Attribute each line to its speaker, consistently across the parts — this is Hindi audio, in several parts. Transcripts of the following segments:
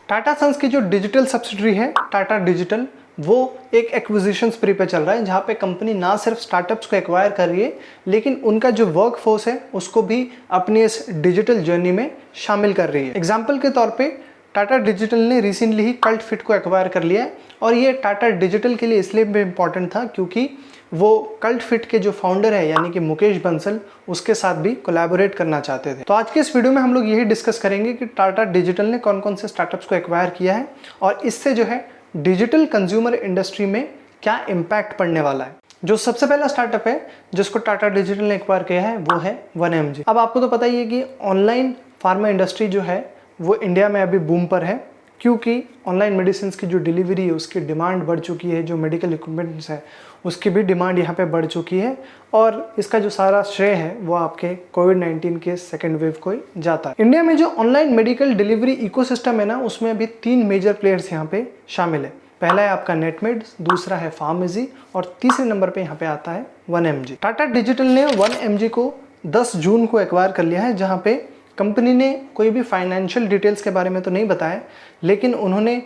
Speaker 1: टाटा सन्स की जो डिजिटल सब्सिडरी है टाटा डिजिटल, वो एक एक्विजिशन स्प्री पे चल रहा है, जहाँ पे कंपनी ना सिर्फ स्टार्टअप्स को एक्वायर कर रही है, लेकिन उनका जो वर्क फोर्स है उसको भी अपनी इस डिजिटल जर्नी में शामिल कर रही है। एग्जाम्पल के तौर पे टाटा डिजिटल ने रिसेंटली ही कल्ट फिट को एक्वायर कर लिया है, और ये टाटा डिजिटल के लिए इसलिए भी इम्पॉर्टेंट था क्योंकि वो कल्ट फिट के जो फाउंडर है यानी कि मुकेश बंसल, उसके साथ भी कोलैबोरेट करना चाहते थे। तो आज के इस वीडियो में हम लोग यही डिस्कस करेंगे कि टाटा डिजिटल ने कौन कौन से स्टार्टअप्स को एक्वायर किया है और इससे जो है डिजिटल कंज्यूमर इंडस्ट्री में क्या इम्पैक्ट पड़ने वाला है। जो सबसे पहला स्टार्टअप है जिसको टाटा डिजिटल ने एक्वायर किया है वो है 1mg। अब आपको तो पता ही है कि ऑनलाइन फार्मा इंडस्ट्री जो है वो इंडिया में अभी बूम पर है, क्योंकि ऑनलाइन मेडिसिन की जो डिलीवरी है उसकी डिमांड बढ़ चुकी है, जो मेडिकल इक्विपमेंट्स है उसकी भी डिमांड यहाँ पे बढ़ चुकी है, और इसका जो सारा श्रेय है वो आपके कोविड-19 के सेकेंड वेव को ही जाता है। इंडिया में जो ऑनलाइन मेडिकल डिलीवरी इकोसिस्टम है ना, उसमें अभी 3 मेजर प्लेयर्स यहाँ पे शामिल है। पहला है आपका नेटमेड्स, दूसरा है फार्मेजी, और तीसरे नंबर पे यहाँ पे आता है 1mg। टाटा डिजिटल ने 1mg को 10 जून को एक्वायर कर लिया है, जहाँ पे कंपनी ने कोई भी फाइनेंशियल डिटेल्स के बारे में तो नहीं बताया, लेकिन उन्होंने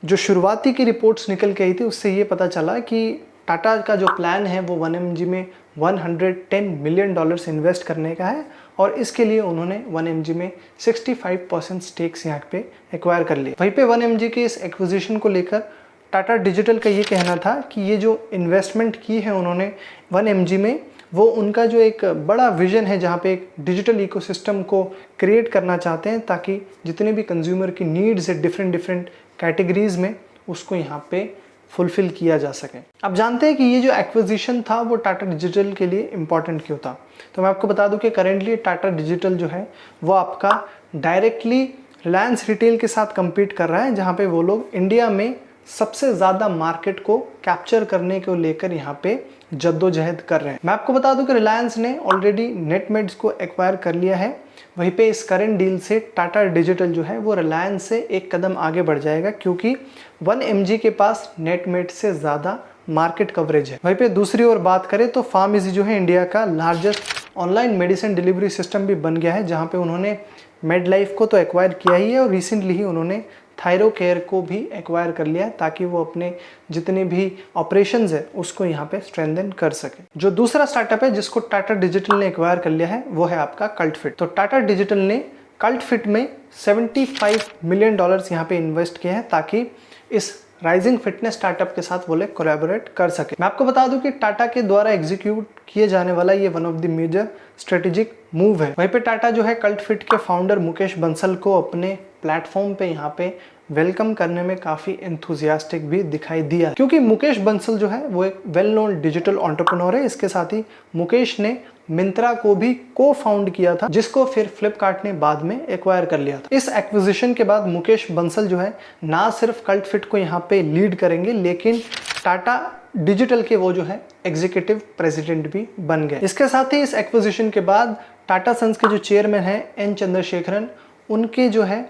Speaker 1: जो शुरुआती की रिपोर्ट्स निकल के आई थी उससे ये पता चला कि टाटा का जो प्लान है वो 1mg में $110 मिलियन इन्वेस्ट करने का है, और इसके लिए उन्होंने 1mg में 65% स्टेक्स यहाँ पे एक्वायर कर लिए। वहीं पे 1mg के इस एक्विजिशन को लेकर टाटा डिजिटल का ये कहना था कि ये जो इन्वेस्टमेंट की है उन्होंने 1mg में, वो उनका जो एक बड़ा विजन है जहाँ पे एक डिजिटल इकोसिस्टम को क्रिएट करना चाहते हैं, ताकि जितने भी कंज्यूमर की नीड्स है डिफरेंट कैटेगरीज में उसको यहाँ पे फुलफिल किया जा सके। अब जानते हैं कि ये जो एक्विजिशन था वो टाटा डिजिटल के लिए इम्पॉर्टेंट क्यों था। तो मैं आपको बता दूं कि करेंटली टाटा डिजिटल जो है वो आपका डायरेक्टली रिलायंस रिटेल के साथ कम्पीट कर रहा है, जहाँ पे वो लोग इंडिया में सबसे ज़्यादा मार्केट को कैप्चर करने को लेकर यहाँ पे जद्दोजहद कर रहे हैं। मैं आपको बता दूं कि रिलायंस ने ऑलरेडी नेटमेड्स को एक्वायर कर लिया है। वहीं पे इस करंट डील से टाटा डिजिटल जो है वो रिलायंस से एक कदम आगे बढ़ जाएगा, क्योंकि 1mg के पास नेटमेड से ज़्यादा मार्केट कवरेज है। वहीं पे दूसरी ओर बात करें तो फार्मेजी जो है इंडिया का largest online medicine delivery system भी बन गया है, जहाँ पे उन्होंने मेडलाइफ को तो एक्वायर किया ही है, और रिसेंटली ही उन्होंने थायरोकेयर को भी एक्वायर कर लिया, ताकि वो अपने जितने भी ऑपरेशंस है उसको यहाँ पे स्ट्रेंथन कर सके। जो दूसरा स्टार्टअप है जिसको टाटा डिजिटल ने एक्वायर कर लिया है वो है आपका कल्ट फिट। तो टाटा डिजिटल ने कल्ट फिट में $75 मिलियन यहाँ पे इन्वेस्ट किया है, ताकि इस राइजिंग फिटनेस स्टार्टअप के साथ वो लोग कोलैबोरेट कर सके। मैं आपको बता दूं कि टाटा के द्वारा एग्जीक्यूट किए जाने वाला ये one of the major strategic move है। वहीं पे टाटा जो है कल्ट फिट के फाउंडर मुकेश बंसल को अपने प्लेटफॉर्म पे यहाँ पे वेलकम करने में काफ़ी एंथुजियास्टिक भी दिखाई दिया, क्योंकि मुकेश बंसल जो है वो एक वेल नोन डिजिटल एंटरप्रेन्योर है। इसके साथ ही मुकेश ने मिंत्रा को भी को फाउंड किया था, जिसको फिर फ्लिपकार्ट ने बाद में एक्वायर कर लिया था। इस एक्विजिशन के बाद मुकेश बंसल जो है ना सिर्फ कल्ट फिट को यहाँ पे लीड करेंगे, लेकिन टाटा डिजिटल के वो जो है एग्जीक्यूटिव प्रेसिडेंट भी बन गए। इसके साथ ही इस एक्विजिशन के बाद टाटा सन्स के जो चेयरमैन हैं एन चंद्रशेखरन, उनके जो है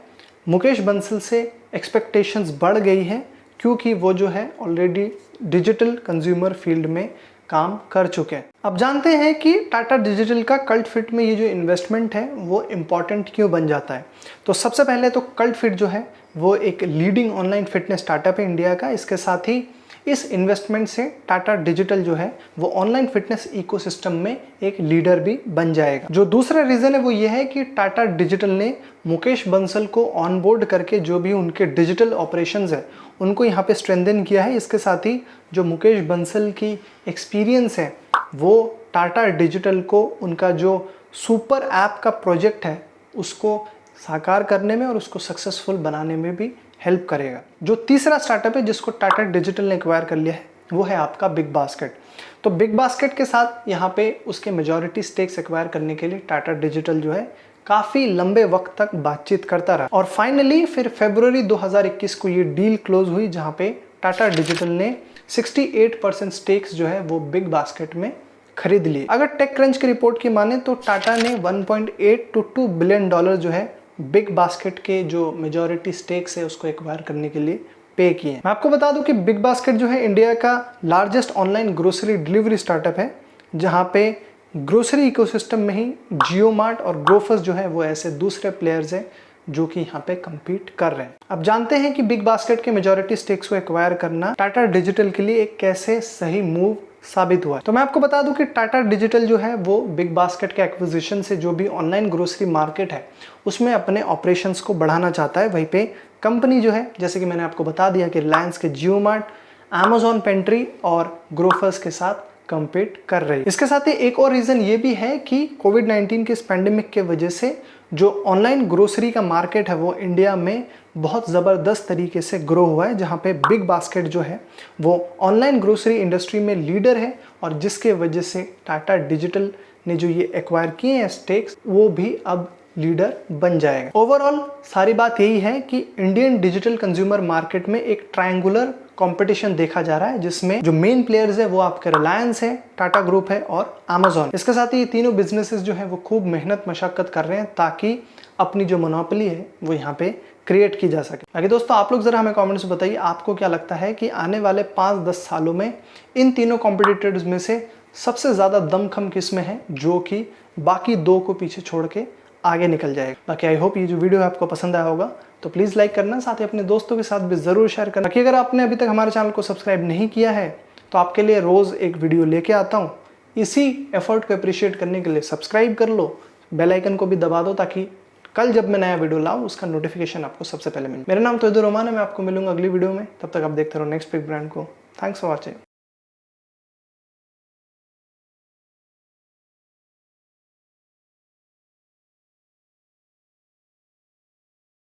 Speaker 1: मुकेश बंसल से एक्सपेक्टेशंस बढ़ गई हैं, क्योंकि वो जो है ऑलरेडी डिजिटल कंज्यूमर फील्ड में काम कर चुके हैं। अब जानते हैं कि टाटा डिजिटल का कल्ट फिट में ये जो इन्वेस्टमेंट है वो इम्पॉर्टेंट क्यों बन जाता है। तो सबसे पहले तो कल्ट फिट जो है वो एक लीडिंग ऑनलाइन फिटनेस स्टार्टअप है इंडिया का। इसके साथ ही इस इन्वेस्टमेंट से टाटा डिजिटल जो है वो ऑनलाइन फिटनेस इकोसिस्टम में एक लीडर भी बन जाएगा। जो दूसरा रीज़न है वो ये है कि टाटा डिजिटल ने मुकेश बंसल को ऑनबोर्ड करके जो भी उनके डिजिटल ऑपरेशंस है उनको यहाँ पे स्ट्रेंथन किया है। इसके साथ ही जो मुकेश बंसल की एक्सपीरियंस है वो टाटा डिजिटल को उनका जो सुपर ऐप का प्रोजेक्ट है उसको साकार करने में और उसको सक्सेसफुल बनाने में भी हेल्प करेगा। जो तीसरा स्टार्टअप है जिसको टाटा डिजिटल ने एक्वायर कर लिया है वो है आपका बिग बास्केट। तो बिग बास्केट के साथ यहाँ पे उसके मेजॉरिटी स्टेक्स एक्वायर करने के लिए टाटा डिजिटल जो है काफ़ी लंबे वक्त तक बातचीत करता रहा, और फाइनली फिर फरवरी 2021 को ये डील क्लोज हुई, जहाँ पे टाटा डिजिटल ने 68% स्टेक्स जो है वो बिग बास्केट में खरीद लिए। अगर टेक क्रंच की रिपोर्ट की माने तो टाटा ने 1.8 to 2 बिलियन डॉलर जो है बिग बास्केट के जो मेजॉरिटी स्टेक्स है उसको एक्वायर करने के लिए पे किए। मैं आपको बता दूं कि बिग बास्केट जो है इंडिया का largest online grocery delivery startup है, जहां पे ग्रोसरी इकोसिस्टम में ही जियो मार्ट और ग्रोफर्स जो है वो ऐसे दूसरे प्लेयर्स हैं जो कि यहाँ पे compete कर रहे हैं। अब जानते हैं कि बिग बास्केट के मेजॉरिटी स्टेक्स को एक्वायर करना टाटा डिजिटल के लिए एक कैसे सही मूव साबित हुआ है। तो मैं आपको बता दूं कि टाटा डिजिटल जो है वो बिग बास्केट के एक्विजिशन से जो भी ऑनलाइन ग्रोसरी मार्केट है उसमें अपने ऑपरेशंस को बढ़ाना चाहता है। वहीं पे कंपनी जो है, जैसे कि मैंने आपको बता दिया कि रिलायंस के जियो मार्ट, अमेजॉन पेंट्री और ग्रोफर्स के साथ कंपीट कर रही है। इसके साथ ही एक और रीजन ये भी है कि कोविड-19 के इस पैंडेमिक के वजह से जो ऑनलाइन ग्रोसरी का मार्केट है वो इंडिया में बहुत ज़बरदस्त तरीके से ग्रो हुआ है, जहाँ पे बिग बास्केट जो है वो ऑनलाइन ग्रोसरी इंडस्ट्री में लीडर है और जिसके वजह से टाटा डिजिटल ने जो ये एक्वायर किए हैं स्टेक्स वो भी अब लीडर बन जाएगा। ओवरऑल सारी बात यही है कि इंडियन डिजिटल कंज्यूमर मार्केट में एक ट्रायंगुलर कंपटीशन देखा जा रहा है, जिसमें जो मेन प्लेयर्स है वो आपके रिलायंस है, टाटा ग्रुप है और अमेजॉन। इसके साथ ही ये तीनों बिजनेसेस जो है वो खूब मेहनत मशक्कत कर रहे हैं ताकि अपनी जो मोनोपोली है वो यहाँ पे क्रिएट की जा सके। बाकी दोस्तों आप लोग जरा हमें कमेंट्स में बताइए आपको क्या लगता है कि आने वाले 5-10 सालों में इन तीनों कॉम्पिटिटर्स में से सबसे ज़्यादा दमखम किस में है जो कि बाकी दो को पीछे छोड़ के आगे निकल जाएगा। बाकी आई होप ये जो वीडियो है आपको पसंद आया होगा, तो प्लीज़ लाइक करना, साथ ही अपने दोस्तों के साथ भी ज़रूर शेयर करना। बाकी अगर आपने अभी तक हमारे चैनल को सब्सक्राइब नहीं किया है तो आपके लिए रोज़ एक वीडियो लेके आता हूँ। इसी एफर्ट को अप्रिशिएट करने के लिए सब्सक्राइब कर लो, बेल आइकन को भी दबा दो ताकि कल जब मैं नया वीडियो लाऊं उसका नोटिफिकेशन आपको सबसे पहले मिले। मेरा नाम तोहिदुर रहमान है, मैं आपको मिलूंगा अगली वीडियो में। तब तक आप देखते रहो नेक्स्ट बिग ब्रांड को। Thanks for watching.